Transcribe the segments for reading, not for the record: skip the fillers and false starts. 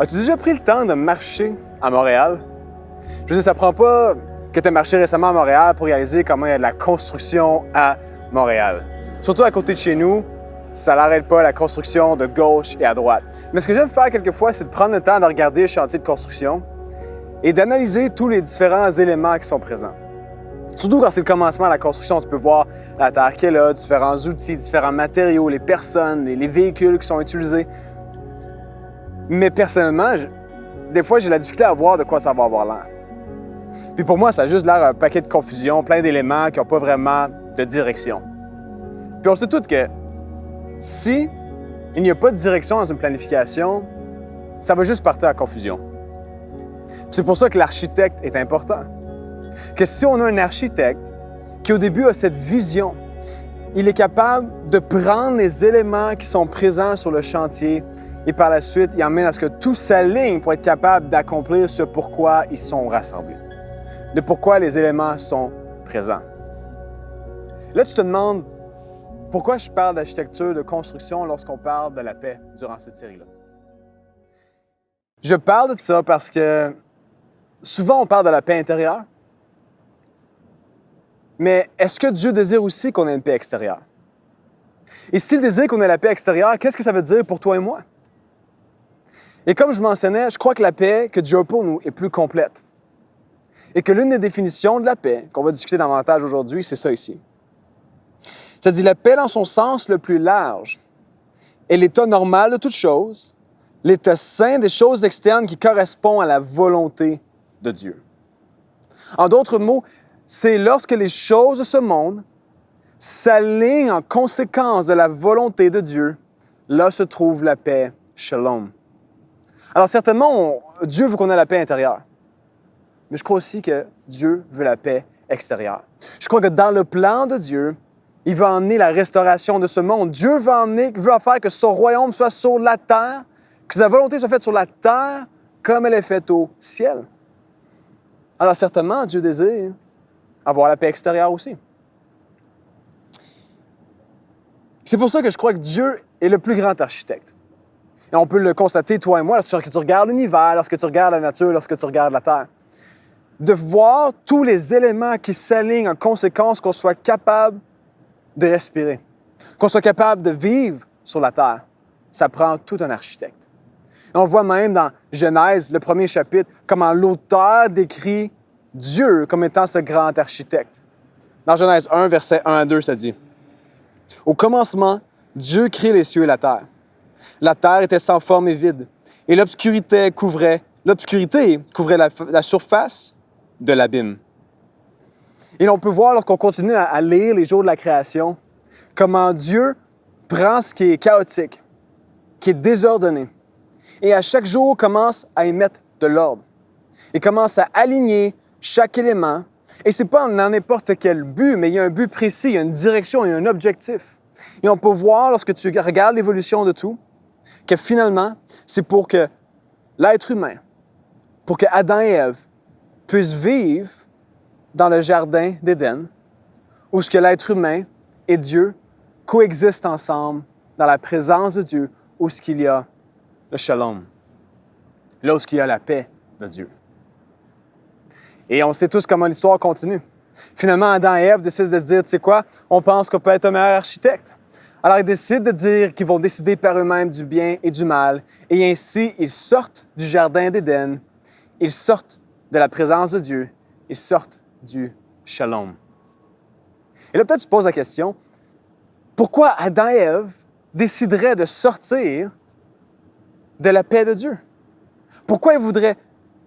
As-tu déjà pris le temps de marcher à Montréal? Je veux dire, ça prend pas que tu aies marché récemment à Montréal pour réaliser comment il y a de la construction à Montréal. Surtout à côté de chez nous, ça n'arrête pas la construction de gauche et à droite. Mais ce que j'aime faire quelquefois, c'est de prendre le temps de regarder le chantier de construction et d'analyser tous les différents éléments qui sont présents. Surtout quand c'est le commencement de la construction, tu peux voir la terre qui est là, différents outils, différents matériaux, les personnes, les véhicules qui sont utilisés. Mais personnellement, des fois, j'ai la difficulté à voir de quoi ça va avoir l'air. Puis pour moi, ça a juste l'air un paquet de confusion, plein d'éléments qui n'ont pas vraiment de direction. Puis on sait tous que si il n'y a pas de direction dans une planification, ça va juste partir à la confusion. C'est pour ça que l'architecte est important. Que si on a un architecte qui au début a cette vision, il est capable de prendre les éléments qui sont présents sur le chantier et par la suite, il emmène à ce que tout s'aligne pour être capable d'accomplir ce pourquoi ils sont rassemblés, de pourquoi les éléments sont présents. Là, tu te demandes pourquoi je parle d'architecture, de construction lorsqu'on parle de la paix durant cette série-là. Je parle de ça parce que souvent on parle de la paix intérieure, mais est-ce que Dieu désire aussi qu'on ait une paix extérieure? Et s'il désire qu'on ait la paix extérieure, qu'est-ce que ça veut dire pour toi et moi? Et comme je mentionnais, je crois que la paix que Dieu a pour nous est plus complète. Et que l'une des définitions de la paix, qu'on va discuter davantage aujourd'hui, c'est ça ici. Ça dit la paix dans son sens le plus large est l'état normal de toute chose, l'état sain des choses externes qui correspond à la volonté de Dieu. En d'autres mots, c'est lorsque les choses de ce monde s'alignent en conséquence de la volonté de Dieu, là se trouve la paix, shalom. Alors certainement, Dieu veut qu'on ait la paix intérieure, mais je crois aussi que Dieu veut la paix extérieure. Je crois que dans le plan de Dieu, il veut emmener la restauration de ce monde. Dieu veut faire que son royaume soit sur la terre, que sa volonté soit faite sur la terre comme elle est faite au ciel. Alors certainement, Dieu désire avoir la paix extérieure aussi. C'est pour ça que je crois que Dieu est le plus grand architecte. Et on peut le constater, toi et moi, lorsque tu regardes l'univers, lorsque tu regardes la nature, lorsque tu regardes la terre. De voir tous les éléments qui s'alignent en conséquence qu'on soit capable de respirer, qu'on soit capable de vivre sur la terre. Ça prend tout un architecte. Et on voit même dans Genèse, le premier chapitre, comment l'auteur décrit Dieu comme étant ce grand architecte. Dans Genèse 1, versets 1 à 2, ça dit « Au commencement, Dieu crée les cieux et la terre. La terre était sans forme et vide, et l'obscurité couvrait la surface de l'abîme. » Et on peut voir, lorsqu'on continue à lire les jours de la création, comment Dieu prend ce qui est chaotique, qui est désordonné, et à chaque jour commence à y mettre de l'ordre. Il commence à aligner chaque élément, et ce n'est pas dans n'importe quel but, mais il y a un but précis, il y a une direction, il y a un objectif. Et on peut voir, lorsque tu regardes l'évolution de tout, que finalement, c'est pour que l'être humain, pour que Adam et Ève puissent vivre dans le jardin d'Éden, où ce que l'être humain et Dieu coexistent ensemble dans la présence de Dieu, où ce qu'il y a le shalom, là où ce qu'il y a la paix de Dieu. Et on sait tous comment l'histoire continue. Finalement, Adam et Ève décident de se dire, tu sais quoi, on pense qu'on peut être un meilleur architecte. Alors, ils décident de dire qu'ils vont décider par eux-mêmes du bien et du mal. Et ainsi, ils sortent du jardin d'Éden, ils sortent de la présence de Dieu, ils sortent du shalom. Et là, peut-être tu te poses la question, pourquoi Adam et Ève décideraient de sortir de la paix de Dieu? Pourquoi ils voudraient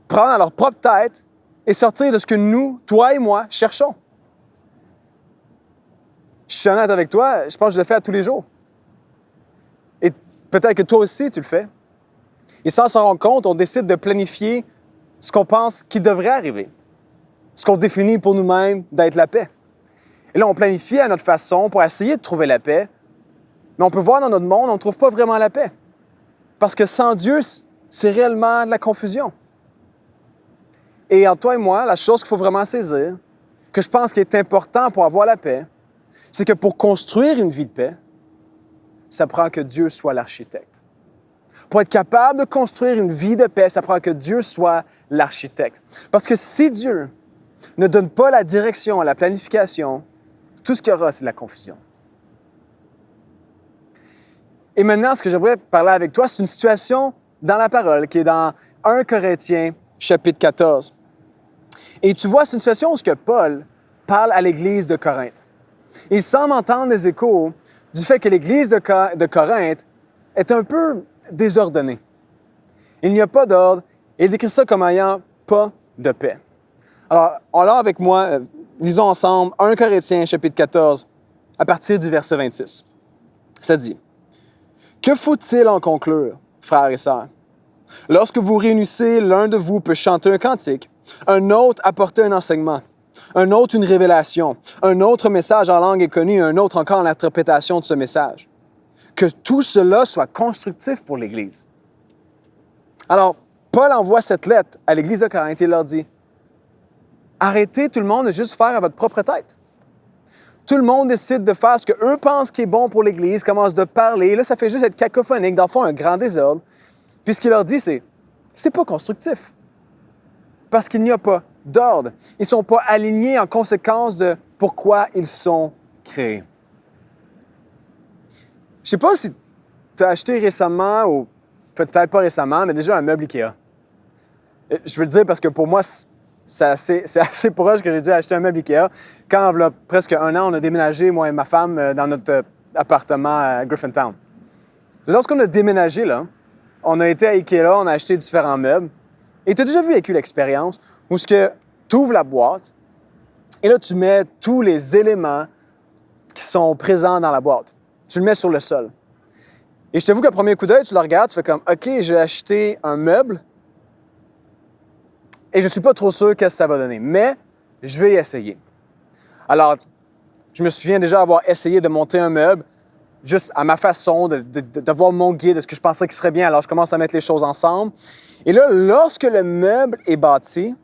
prendre leur propre tête et sortir de ce que nous, toi et moi, cherchons? Je suis honnête avec toi, je pense que je le fais à tous les jours. Et peut-être que toi aussi, tu le fais. Et sans s'en rendre compte, on décide de planifier ce qu'on pense qui devrait arriver, ce qu'on définit pour nous-mêmes d'être la paix. Et là, on planifie à notre façon pour essayer de trouver la paix, mais on peut voir dans notre monde, on ne trouve pas vraiment la paix. Parce que sans Dieu, c'est réellement de la confusion. Et en toi et moi, la chose qu'il faut vraiment saisir, que je pense qui est important pour avoir la paix, c'est que pour construire une vie de paix, ça prend que Dieu soit l'architecte. Pour être capable de construire une vie de paix, ça prend que Dieu soit l'architecte. Parce que si Dieu ne donne pas la direction, la planification, tout ce qu'il y aura, c'est de la confusion. Et maintenant, ce que j'aimerais parler avec toi, c'est une situation dans la parole qui est dans 1 Corinthiens, chapitre 14. Et tu vois, c'est une situation où Paul parle à l'Église de Corinthe. Il semble entendre des échos du fait que l'Église de Corinthe est un peu désordonnée. Il n'y a pas d'ordre, et il décrit ça comme ayant pas de paix. Alors, on l'a avec moi, lisons ensemble 1 Corinthiens, chapitre 14, à partir du verset 26. Ça dit: « Que faut-il en conclure, frères et sœurs? Lorsque vous réunissez, l'un de vous peut chanter un cantique, un autre apporter un enseignement, un autre une révélation, un autre message en langue inconnue, un autre encore l'interprétation de ce message. Que tout cela soit constructif pour l'Église. » Alors, Paul envoie cette lettre à l'Église de Corinthe et leur dit: arrêtez tout le monde de juste faire à votre propre tête. Tout le monde décide de faire ce qu'eux pensent qui est bon pour l'Église, commence de parler. Là, ça fait juste être cacophonique, dans le fond, un grand désordre. Puis ce qu'il leur dit, c'est pas constructif. Parce qu'il n'y a pas d'ordre. Ils ne sont pas alignés en conséquence de pourquoi ils sont créés. Je ne sais pas si tu as acheté récemment, ou peut-être pas récemment, mais déjà un meuble IKEA. Je veux le dire parce que pour moi, c'est assez proche que j'ai dû acheter un meuble IKEA. Quand, il y a presque un an, on a déménagé, moi et ma femme, dans notre appartement à Griffintown. Lorsqu'on a déménagé, là, on a été à IKEA, on a acheté différents meubles. Et tu as déjà vécu l'expérience où tu ouvres la boîte et là, tu mets tous les éléments qui sont présents dans la boîte. Tu le mets sur le sol. Et je t'avoue qu'à premier coup d'œil, tu le regardes, tu fais comme « OK, j'ai acheté un meuble et je ne suis pas trop sûr qu'est-ce que ça va donner, mais je vais y essayer. » Alors, je me souviens déjà avoir essayé de monter un meuble juste à ma façon, d'avoir mon guide, de ce que je pensais qui serait bien. Alors, je commence à mettre les choses ensemble. Et là, lorsque le meuble est bâti,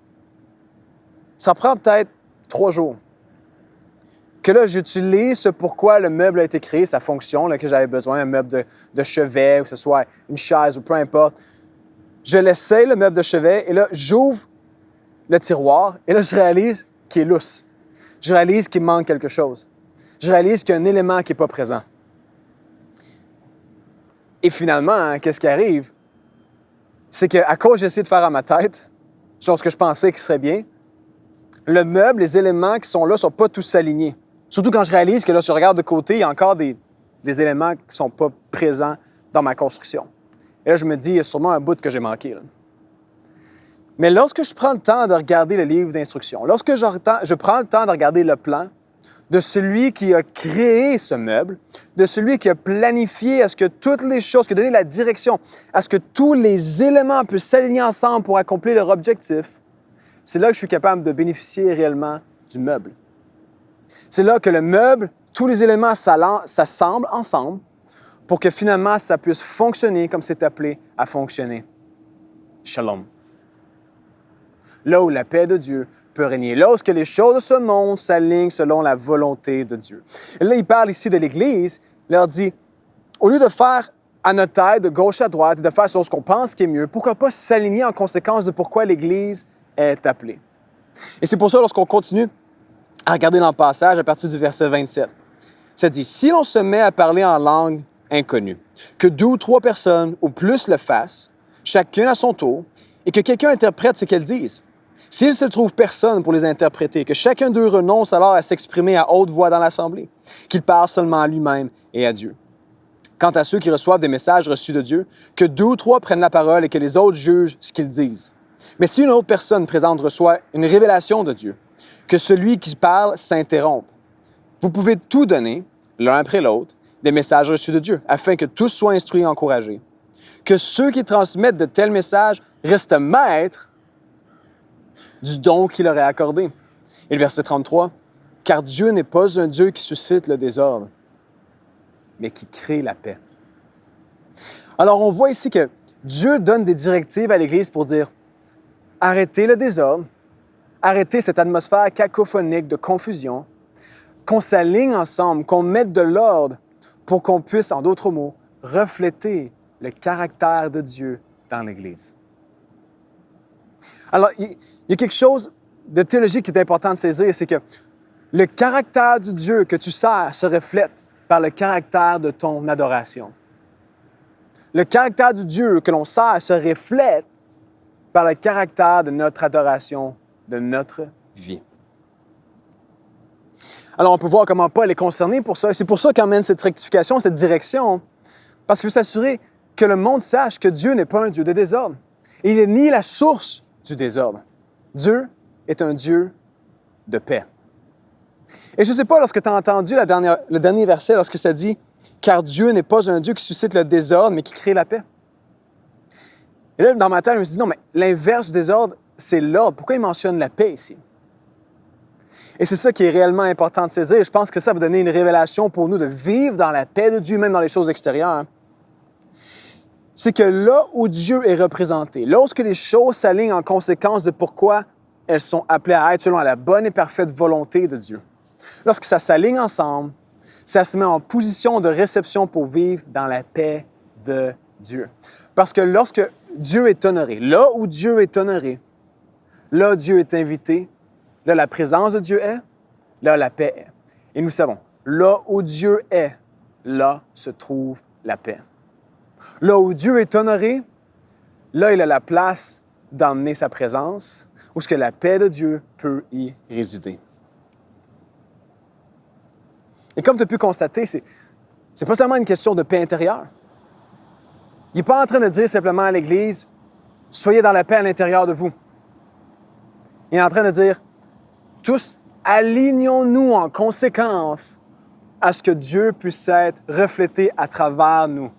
ça prend peut-être 3 jours. Que là, j'utilise ce pourquoi le meuble a été créé, sa fonction, là, que j'avais besoin, un meuble de chevet, ou que ce soit une chaise, ou peu importe. Je l'essaye, le meuble de chevet, et là, j'ouvre le tiroir, et là, je réalise qu'il est lousse. Je réalise qu'il manque quelque chose. Je réalise qu'il y a un élément qui n'est pas présent. Et finalement, hein, qu'est-ce qui arrive? C'est qu'à cause j'ai essayé de faire à ma tête, chose que je pensais qui serait bien, le meuble, les éléments qui sont là ne sont pas tous alignés. Surtout quand je réalise que là, si je regarde de côté, il y a encore des éléments qui ne sont pas présents dans ma construction. Et là, je me dis, il y a sûrement un bout que j'ai manqué. Là. Mais lorsque je prends le temps de regarder le livre d'instructions, lorsque je prends le temps de regarder le plan de celui qui a créé ce meuble, de celui qui a planifié à ce que toutes les choses, qui a donné la direction, à ce que tous les éléments puissent s'aligner ensemble pour accomplir leur objectif, c'est là que je suis capable de bénéficier réellement du meuble. C'est là que le meuble, tous les éléments s'assemblent ensemble pour que finalement ça puisse fonctionner comme c'est appelé à fonctionner. Shalom. Là où la paix de Dieu peut régner. Lorsque les choses de ce monde s'alignent selon la volonté de Dieu. Et là, il parle ici de l'Église, il leur dit, au lieu de faire à notre tête, de gauche à droite, et de faire sur ce qu'on pense qui est mieux, pourquoi pas s'aligner en conséquence de pourquoi l'Église est appelée. Et c'est pour ça, lorsqu'on continue à regarder dans le passage, à partir du verset 27, ça dit, « Si l'on se met à parler en langue inconnue, que 2 ou 3 personnes ou plus le fassent, chacun à son tour, et que quelqu'un interprète ce qu'elles disent. S'il ne se trouve personne pour les interpréter, que chacun d'eux renonce alors à s'exprimer à haute voix dans l'assemblée, qu'il parle seulement à lui-même et à Dieu. Quant à ceux qui reçoivent des messages reçus de Dieu, que 2 ou 3 prennent la parole et que les autres jugent ce qu'ils disent. Mais si une autre personne présente reçoit une révélation de Dieu, que celui qui parle s'interrompe. Vous pouvez tout donner, l'un après l'autre, des messages reçus de Dieu, afin que tous soient instruits et encouragés. Que ceux qui transmettent de tels messages restent maîtres du don qu'il leur est accordé. Et le verset 33, « Car Dieu n'est pas un Dieu qui suscite le désordre, mais qui crée la paix. » Alors, on voit ici que Dieu donne des directives à l'Église pour dire « Arrêtez le désordre, arrêtez cette atmosphère cacophonique de confusion, qu'on s'aligne ensemble, qu'on mette de l'ordre pour qu'on puisse, en d'autres mots, refléter le caractère de Dieu dans l'Église. Alors, il y a quelque chose de théologique qui est important de saisir, c'est que le caractère du Dieu que tu sers se reflète par le caractère de ton adoration. Le caractère du Dieu que l'on sert se reflète par le caractère de notre adoration, de notre vie. Alors, on peut voir comment Paul est concerné pour ça. Et c'est pour ça qu'il emmène cette rectification, cette direction, parce qu'il veut s'assurer que le monde sache que Dieu n'est pas un Dieu de désordre. Et il n'est ni la source du désordre. Dieu est un Dieu de paix. Et je ne sais pas, lorsque tu as entendu le dernier verset, lorsque ça dit « Car Dieu n'est pas un Dieu qui suscite le désordre, mais qui crée la paix ». Et là, dans ma tête, je me suis dit « Non, mais l'inverse du désordre, c'est l'ordre. Pourquoi il mentionne la paix ici? » Et c'est ça qui est réellement important de saisir. Je pense que ça va donner une révélation pour nous de vivre dans la paix de Dieu, même dans les choses extérieures. C'est que là où Dieu est représenté, lorsque les choses s'alignent en conséquence de pourquoi elles sont appelées à être selon la bonne et parfaite volonté de Dieu, lorsque ça s'aligne ensemble, ça se met en position de réception pour vivre dans la paix de Dieu. Parce que lorsque Dieu est honoré, là où Dieu est honoré, là Dieu est invité, là la présence de Dieu est, là la paix est. Et nous savons, là où Dieu est, là se trouve la paix. Là où Dieu est honoré, là il a la place d'emmener sa présence, où ce que la paix de Dieu peut y résider. Et comme tu as pu constater, c'est pas seulement une question de paix intérieure. Il n'est pas en train de dire simplement à l'Église, soyez dans la paix à l'intérieur de vous. Il est en train de dire, tous, alignons-nous en conséquence à ce que Dieu puisse être reflété à travers nous.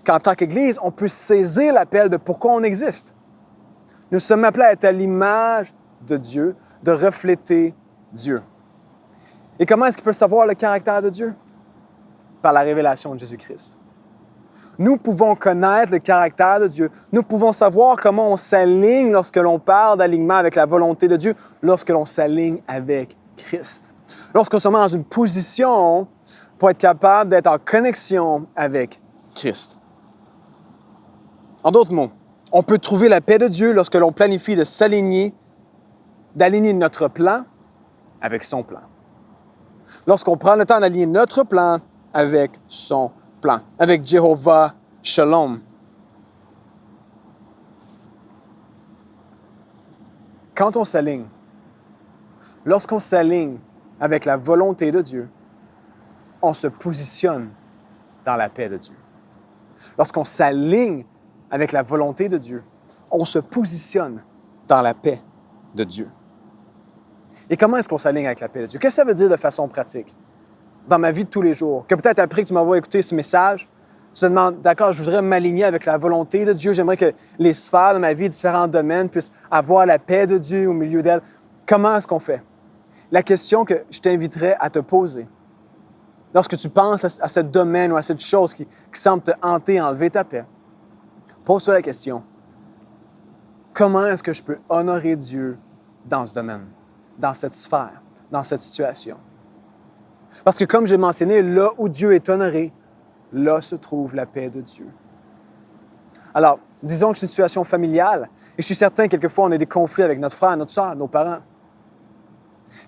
Qu'en tant qu'Église, on puisse saisir l'appel de pourquoi on existe. Nous sommes appelés à être à l'image de Dieu, de refléter Dieu. Et comment est-ce qu'il peut savoir le caractère de Dieu? Par la révélation de Jésus-Christ. Nous pouvons connaître le caractère de Dieu. Nous pouvons savoir comment on s'aligne lorsque l'on parle d'alignement avec la volonté de Dieu, lorsque l'on s'aligne avec Christ. Lorsqu'on se met dans une position pour être capable d'être en connexion avec Christ. En d'autres mots, on peut trouver la paix de Dieu lorsque l'on planifie de s'aligner, d'aligner notre plan avec son plan. Lorsqu'on prend le temps d'aligner notre plan avec son plan, avec Jéhovah Shalom. Quand on s'aligne, lorsqu'on s'aligne avec la volonté de Dieu, on se positionne dans la paix de Dieu. Lorsqu'on s'aligne avec la volonté de Dieu, on se positionne dans la paix de Dieu. Et comment est-ce qu'on s'aligne avec la paix de Dieu? Qu'est-ce que ça veut dire de façon pratique? Dans ma vie de tous les jours, que peut-être après que tu m'envoies écouter ce message, tu te demandes, d'accord, je voudrais m'aligner avec la volonté de Dieu, j'aimerais que les sphères de ma vie, différents domaines, puissent avoir la paix de Dieu au milieu d'elles. Comment est-ce qu'on fait? La question que je t'inviterais à te poser, lorsque tu penses à ce domaine ou à cette chose qui semble te hanter, enlever ta paix, pose-toi la question, comment est-ce que je peux honorer Dieu dans ce domaine, dans cette sphère, dans cette situation? Parce que comme j'ai mentionné, là où Dieu est honoré, là se trouve la paix de Dieu. Alors, disons que c'est une situation familiale, et je suis certain que quelquefois on a des conflits avec notre frère, notre sœur, nos parents.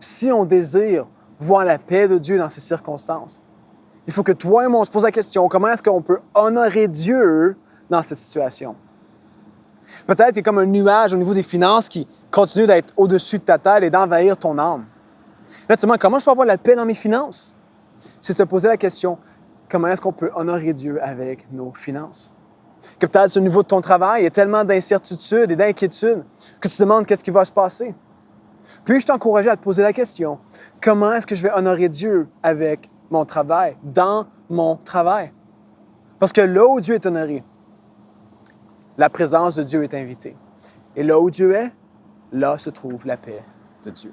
Si on désire voir la paix de Dieu dans ces circonstances, il faut que toi et moi, on se pose la question, comment est-ce qu'on peut honorer Dieu dans cette situation? Peut-être qu'il y a comme un nuage au niveau des finances qui continue d'être au-dessus de ta tête et d'envahir ton âme. Là, tu te demandes, comment je peux avoir la paix dans mes finances? C'est de se poser la question, comment est-ce qu'on peut honorer Dieu avec nos finances? Que peut-être au niveau de ton travail, il y a tellement d'incertitudes et d'inquiétudes que tu te demandes qu'est-ce qui va se passer. Puis je t'encourage à te poser la question, comment est-ce que je vais honorer Dieu avec mon travail, dans mon travail? Parce que là où Dieu est honoré, la présence de Dieu est invitée. Et là où Dieu est, là se trouve la paix de Dieu.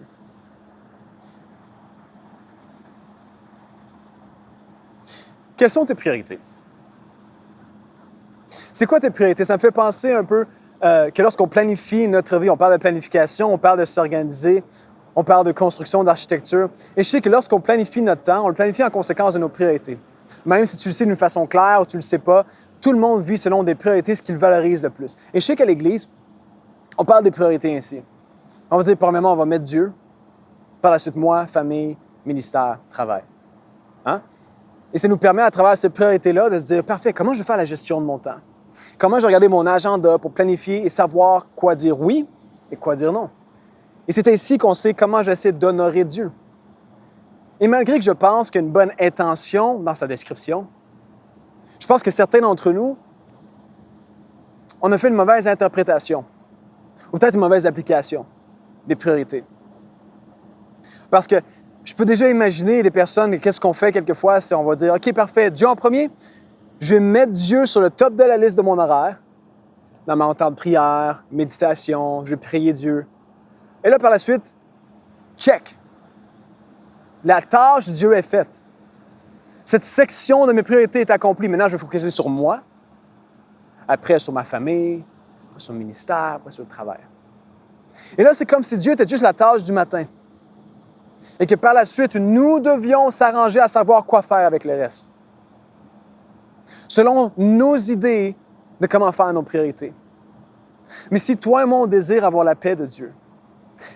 Quelles sont tes priorités? C'est quoi tes priorités? Ça me fait penser un peu que lorsqu'on planifie notre vie, on parle de planification, on parle de s'organiser, on parle de construction, d'architecture. Et je sais que lorsqu'on planifie notre temps, on le planifie en conséquence de nos priorités. Même si tu le sais d'une façon claire ou tu ne le sais pas, tout le monde vit selon des priorités, ce qu'ils valorisent le plus. Et je sais qu'à l'Église, on parle des priorités ainsi. On va dire, premièrement, on va mettre Dieu. Par la suite, moi, famille, ministère, travail. Hein? Et ça nous permet, à travers ces priorités-là, de se dire, parfait, comment je vais faire la gestion de mon temps? Comment je vais regarder mon agenda pour planifier et savoir quoi dire oui et quoi dire non? Et c'est ainsi qu'on sait comment j'essaie d'honorer Dieu. Et malgré que je pense qu'il y a une bonne intention dans sa description, je pense que certains d'entre nous, on a fait une mauvaise interprétation ou peut-être une mauvaise application des priorités. Parce que je peux déjà imaginer des personnes, qu'est-ce qu'on fait quelquefois, c'est on va dire, OK, parfait, Dieu en premier, je vais mettre Dieu sur le top de la liste de mon horaire, dans mon temps de prière, méditation, je vais prier Dieu. Et là, par la suite, check. La tâche de Dieu est faite. Cette section de mes priorités est accomplie. Maintenant, je vais focaliser sur moi, après sur ma famille, après sur le ministère, après sur le travail. Et là, c'est comme si Dieu était juste la tâche du matin. Et que par la suite, nous devions s'arranger à savoir quoi faire avec le reste. Selon nos idées de comment faire nos priorités. Mais si toi et moi, on désire avoir la paix de Dieu,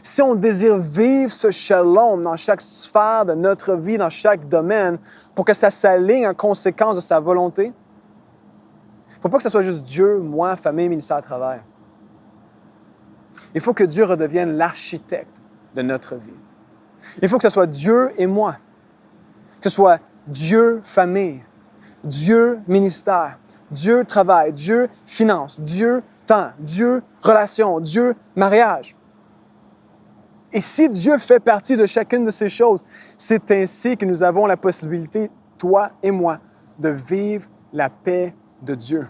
si on désire vivre ce shalom dans chaque sphère de notre vie, dans chaque domaine, pour que ça s'aligne en conséquence de sa volonté, il ne faut pas que ce soit juste Dieu, moi, famille, ministère, travail. Il faut que Dieu redevienne l'architecte de notre vie. Il faut que ce soit Dieu et moi, que ce soit Dieu, famille, Dieu, ministère, Dieu, travail, Dieu, finance, Dieu, temps, Dieu, relation, Dieu, mariage. Et si Dieu fait partie de chacune de ces choses, c'est ainsi que nous avons la possibilité, toi et moi, de vivre la paix de Dieu.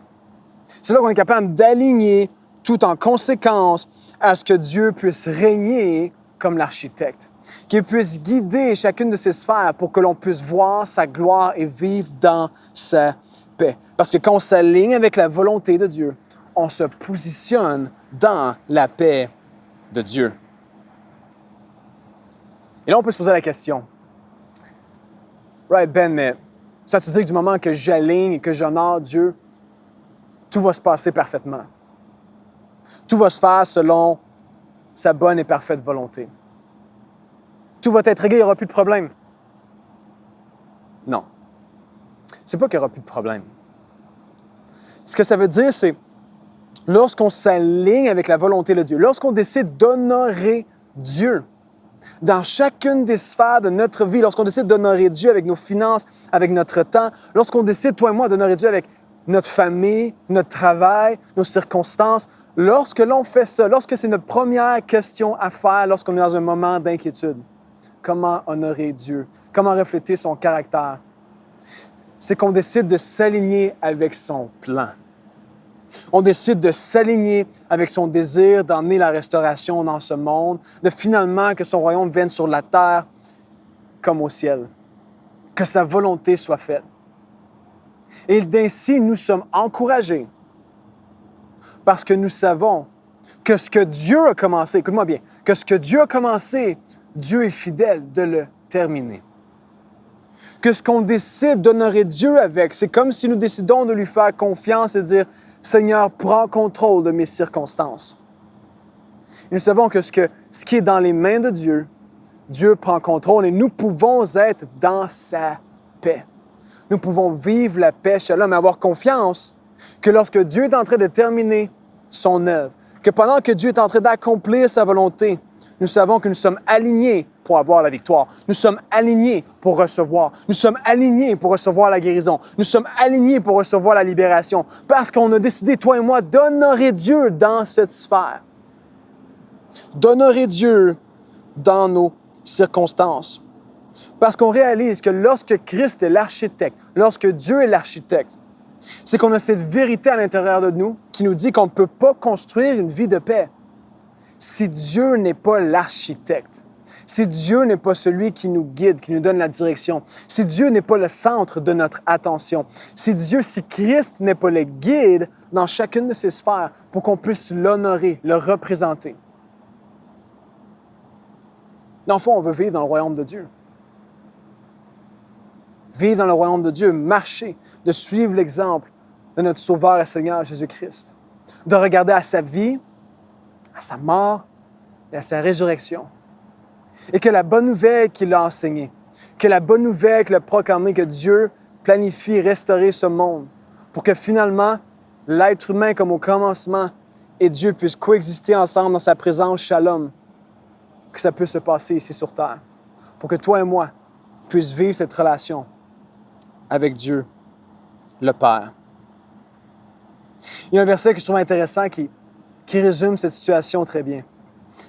C'est là qu'on est capable d'aligner tout en conséquence à ce que Dieu puisse régner comme l'architecte, qu'il puisse guider chacune de ces sphères pour que l'on puisse voir sa gloire et vivre dans sa paix. Parce que quand on s'aligne avec la volonté de Dieu, on se positionne dans la paix de Dieu. Et là, on peut se poser la question. Right, Ben, mais ça veut dire que du moment que j'aligne et que j'honore Dieu, tout va se passer parfaitement. Tout va se faire selon sa bonne et parfaite volonté. Tout va être réglé, il n'y aura plus de problème. Non. C'est pas qu'il n'y aura plus de problème. Ce que ça veut dire, c'est lorsqu'on s'aligne avec la volonté de Dieu, lorsqu'on décide d'honorer Dieu, dans chacune des sphères de notre vie, lorsqu'on décide d'honorer Dieu avec nos finances, avec notre temps, lorsqu'on décide, toi et moi, d'honorer Dieu avec notre famille, notre travail, nos circonstances, lorsque l'on fait ça, lorsque c'est notre première question à faire, lorsqu'on est dans un moment d'inquiétude, comment honorer Dieu, comment refléter son caractère, c'est qu'on décide de s'aligner avec son plan. On décide de s'aligner avec son désir d'emmener la restauration dans ce monde, de finalement que son royaume vienne sur la terre comme au ciel, que sa volonté soit faite. Et d'ainsi, nous sommes encouragés parce que nous savons que ce que Dieu a commencé, écoute-moi bien, que ce que Dieu a commencé, Dieu est fidèle de le terminer. Que ce qu'on décide d'honorer Dieu avec, c'est comme si nous décidons de lui faire confiance et de dire « Seigneur, prends contrôle de mes circonstances. » Et nous savons que ce qui est dans les mains de Dieu, Dieu prend contrôle et nous pouvons être dans sa paix. Nous pouvons vivre la paix chez l'homme et avoir confiance que lorsque Dieu est en train de terminer son œuvre, que pendant que Dieu est en train d'accomplir sa volonté, nous savons que nous sommes alignés pour avoir la victoire. Nous sommes alignés pour recevoir. Nous sommes alignés pour recevoir la guérison. Nous sommes alignés pour recevoir la libération. Parce qu'on a décidé, toi et moi, d'honorer Dieu dans cette sphère. D'honorer Dieu dans nos circonstances. Parce qu'on réalise que lorsque Christ est l'architecte, lorsque Dieu est l'architecte, c'est qu'on a cette vérité à l'intérieur de nous qui nous dit qu'on ne peut pas construire une vie de paix si Dieu n'est pas l'architecte, si Dieu n'est pas celui qui nous guide, qui nous donne la direction, si Dieu n'est pas le centre de notre attention, si Christ n'est pas le guide dans chacune de ces sphères pour qu'on puisse l'honorer, le représenter. Dans le fond, on veut vivre dans le royaume de Dieu. Vivre dans le royaume de Dieu, marcher, de suivre l'exemple de notre Sauveur et Seigneur Jésus-Christ, de regarder à sa vie, à sa mort et à sa résurrection. Et que la bonne nouvelle qu'il a enseignée, que la bonne nouvelle qu'il a proclamée, que Dieu planifie restaurer ce monde pour que finalement, l'être humain comme au commencement et Dieu puissent coexister ensemble dans sa présence shalom, que ça puisse se passer ici sur terre, pour que toi et moi puissions vivre cette relation avec Dieu, le Père. Il y a un verset que je trouve intéressant qui résume cette situation très bien,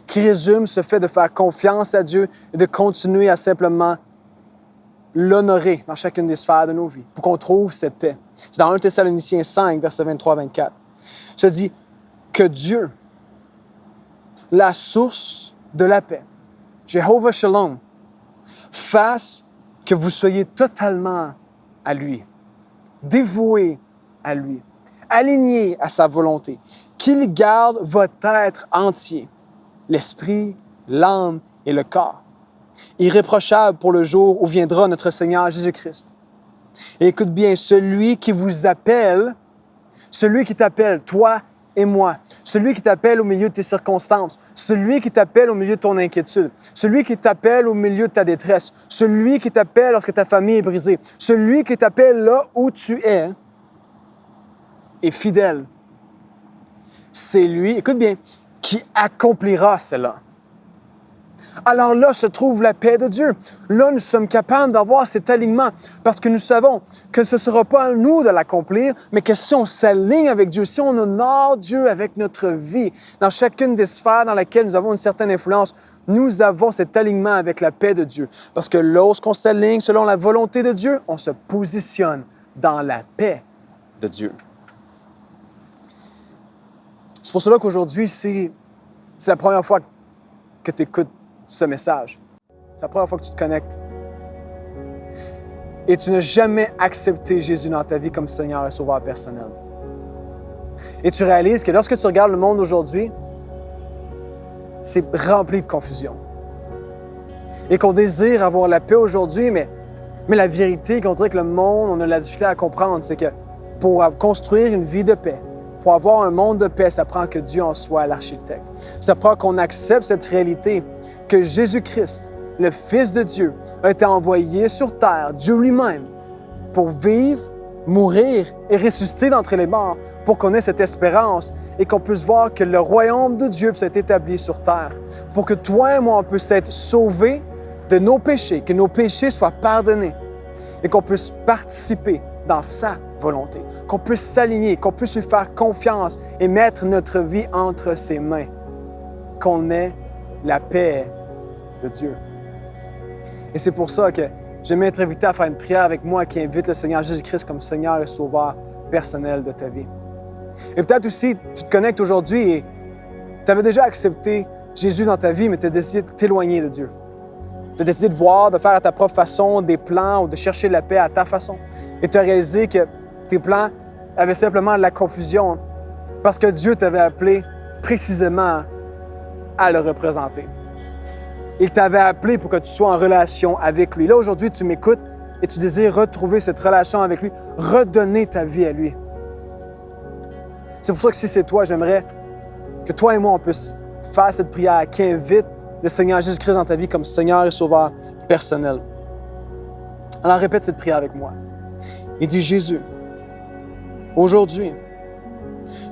qui résume ce fait de faire confiance à Dieu et de continuer à simplement l'honorer dans chacune des sphères de nos vies, pour qu'on trouve cette paix. C'est dans 1 Thessaloniciens 5, versets 23-24. Ça dit que Dieu, la source de la paix, Jéhovah Shalom, fasse que vous soyez totalement à lui, dévoués à lui, alignés à sa volonté, qu'il garde votre être entier, l'esprit, l'âme et le corps, irréprochable pour le jour où viendra notre Seigneur Jésus-Christ. Et écoute bien, celui qui vous appelle, celui qui t'appelle, toi et moi, celui qui t'appelle au milieu de tes circonstances, celui qui t'appelle au milieu de ton inquiétude, celui qui t'appelle au milieu de ta détresse, celui qui t'appelle lorsque ta famille est brisée, celui qui t'appelle là où tu es, est fidèle. C'est lui, écoute bien, qui accomplira cela. Alors là se trouve la paix de Dieu. Là, nous sommes capables d'avoir cet alignement parce que nous savons que ce ne sera pas à nous de l'accomplir, mais que si on s'aligne avec Dieu, si on honore Dieu avec notre vie, dans chacune des sphères dans lesquelles nous avons une certaine influence, nous avons cet alignement avec la paix de Dieu. Parce que lorsqu'on s'aligne selon la volonté de Dieu, on se positionne dans la paix de Dieu. C'est pour cela qu'aujourd'hui, c'est la première fois que tu écoutes ce message. C'est la première fois que tu te connectes. Et tu n'as jamais accepté Jésus dans ta vie comme Seigneur et Sauveur personnel. Et tu réalises que lorsque tu regardes le monde aujourd'hui, c'est rempli de confusion. Et qu'on désire avoir la paix aujourd'hui, mais la vérité qu'on dirait que le monde, on a la difficulté à comprendre, c'est que pour construire une vie de paix, pour avoir un monde de paix, ça prend que Dieu en soit l'architecte. Ça prend qu'on accepte cette réalité que Jésus-Christ, le Fils de Dieu, a été envoyé sur terre, Dieu lui-même, pour vivre, mourir et ressusciter d'entre les morts, pour qu'on ait cette espérance et qu'on puisse voir que le royaume de Dieu puisse être établi sur terre, pour que toi et moi, on puisse être sauvés de nos péchés, que nos péchés soient pardonnés et qu'on puisse participer dans sa volonté, qu'on puisse s'aligner, qu'on puisse lui faire confiance et mettre notre vie entre ses mains, qu'on ait la paix de Dieu. Et c'est pour ça que j'aimerais t'inviter à faire une prière avec moi qui invite le Seigneur Jésus-Christ comme Seigneur et Sauveur personnel de ta vie. Et peut-être aussi, tu te connectes aujourd'hui et tu avais déjà accepté Jésus dans ta vie, mais tu as décidé de t'éloigner de Dieu. Tu as décidé de voir, de faire à ta propre façon des plans ou de chercher la paix à ta façon. Et tu as réalisé que tes plans avaient simplement de la confusion parce que Dieu t'avait appelé précisément à le représenter. Il t'avait appelé pour que tu sois en relation avec lui. Là, aujourd'hui, tu m'écoutes et tu désires retrouver cette relation avec lui, redonner ta vie à lui. C'est pour ça que si c'est toi, j'aimerais que toi et moi, on puisse faire cette prière qui invite le Seigneur Jésus-Christ dans ta vie comme Seigneur et Sauveur personnel. Alors répète cette prière avec moi. Il dit, Jésus, aujourd'hui,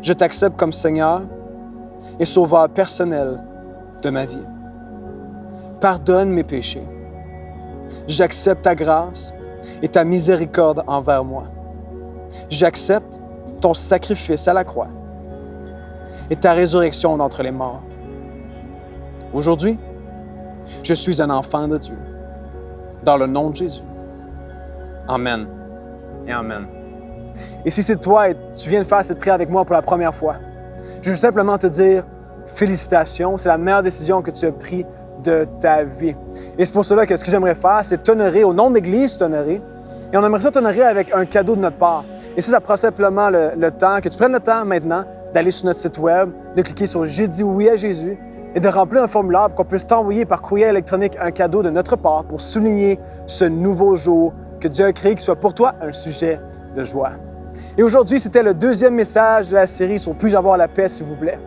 je t'accepte comme Seigneur et Sauveur personnel de ma vie. Pardonne mes péchés. J'accepte ta grâce et ta miséricorde envers moi. J'accepte ton sacrifice à la croix et ta résurrection d'entre les morts. Aujourd'hui, je suis un enfant de Dieu. Dans le nom de Jésus. Amen et Amen. Et si c'est toi et tu viens de faire cette prière avec moi pour la première fois, je veux simplement te dire félicitations, c'est la meilleure décision que tu as prise de ta vie. Et c'est pour cela que ce que j'aimerais faire, c'est t'honorer, au nom de l'Église, t'honorer. Et on aimerait ça t'honorer avec un cadeau de notre part. Et ça prend simplement le temps, que tu prennes le temps maintenant d'aller sur notre site web, de cliquer sur « J'ai dit oui à Jésus » et de remplir un formulaire pour qu'on puisse t'envoyer par courriel électronique un cadeau de notre part pour souligner ce nouveau jour que Dieu a créé, qui soit pour toi un sujet de joie. Et aujourd'hui, c'était le deuxième message de la série sur « Puis-je avoir la paix, s'il vous plaît ».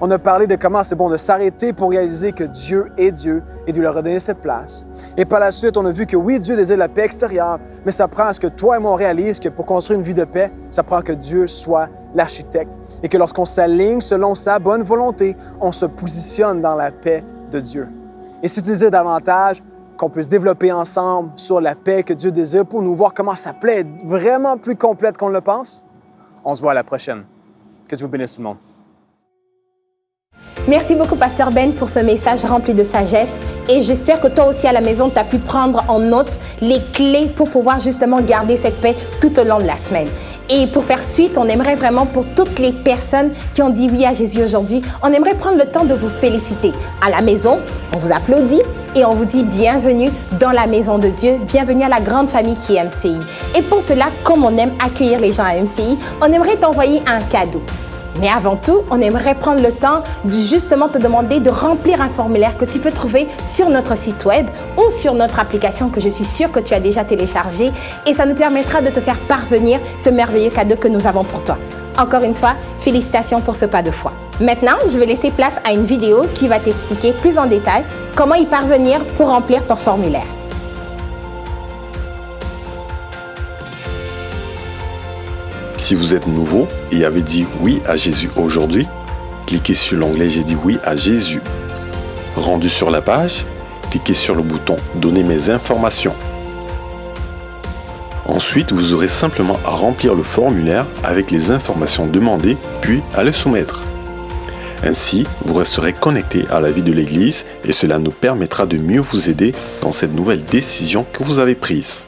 On a parlé de comment c'est bon de s'arrêter pour réaliser que Dieu est Dieu et de lui redonner cette place. Et par la suite, on a vu que oui, Dieu désire la paix extérieure, mais ça prend à ce que toi et moi on réalise que pour construire une vie de paix, ça prend que Dieu soit l'architecte. Et que lorsqu'on s'aligne selon sa bonne volonté, on se positionne dans la paix de Dieu. Et si tu désires davantage qu'on puisse développer ensemble sur la paix que Dieu désire pour nous voir comment sa paix est vraiment plus complète qu'on le pense, on se voit à la prochaine. Que Dieu vous bénisse tout le monde. Merci beaucoup, Pasteur Ben, pour ce message rempli de sagesse. Et j'espère que toi aussi à la maison, tu as pu prendre en note les clés pour pouvoir justement garder cette paix tout au long de la semaine. Et pour faire suite, on aimerait vraiment, pour toutes les personnes qui ont dit oui à Jésus aujourd'hui, on aimerait prendre le temps de vous féliciter. À la maison, on vous applaudit et on vous dit bienvenue dans la maison de Dieu, bienvenue à la grande famille qui est MCI. Et pour cela, comme on aime accueillir les gens à MCI, on aimerait t'envoyer un cadeau. Mais avant tout, on aimerait prendre le temps de justement te demander de remplir un formulaire que tu peux trouver sur notre site web ou sur notre application que je suis sûre que tu as déjà téléchargée et ça nous permettra de te faire parvenir ce merveilleux cadeau que nous avons pour toi. Encore une fois, félicitations pour ce pas de foi. Maintenant, je vais laisser place à une vidéo qui va t'expliquer plus en détail comment y parvenir pour remplir ton formulaire. Si vous êtes nouveau et avez dit oui à Jésus aujourd'hui, cliquez sur l'onglet « J'ai dit oui à Jésus ». Rendu sur la page, cliquez sur le bouton « Donner mes informations ». Ensuite, vous aurez simplement à remplir le formulaire avec les informations demandées, puis à le soumettre. Ainsi, vous resterez connecté à la vie de l'Église et cela nous permettra de mieux vous aider dans cette nouvelle décision que vous avez prise.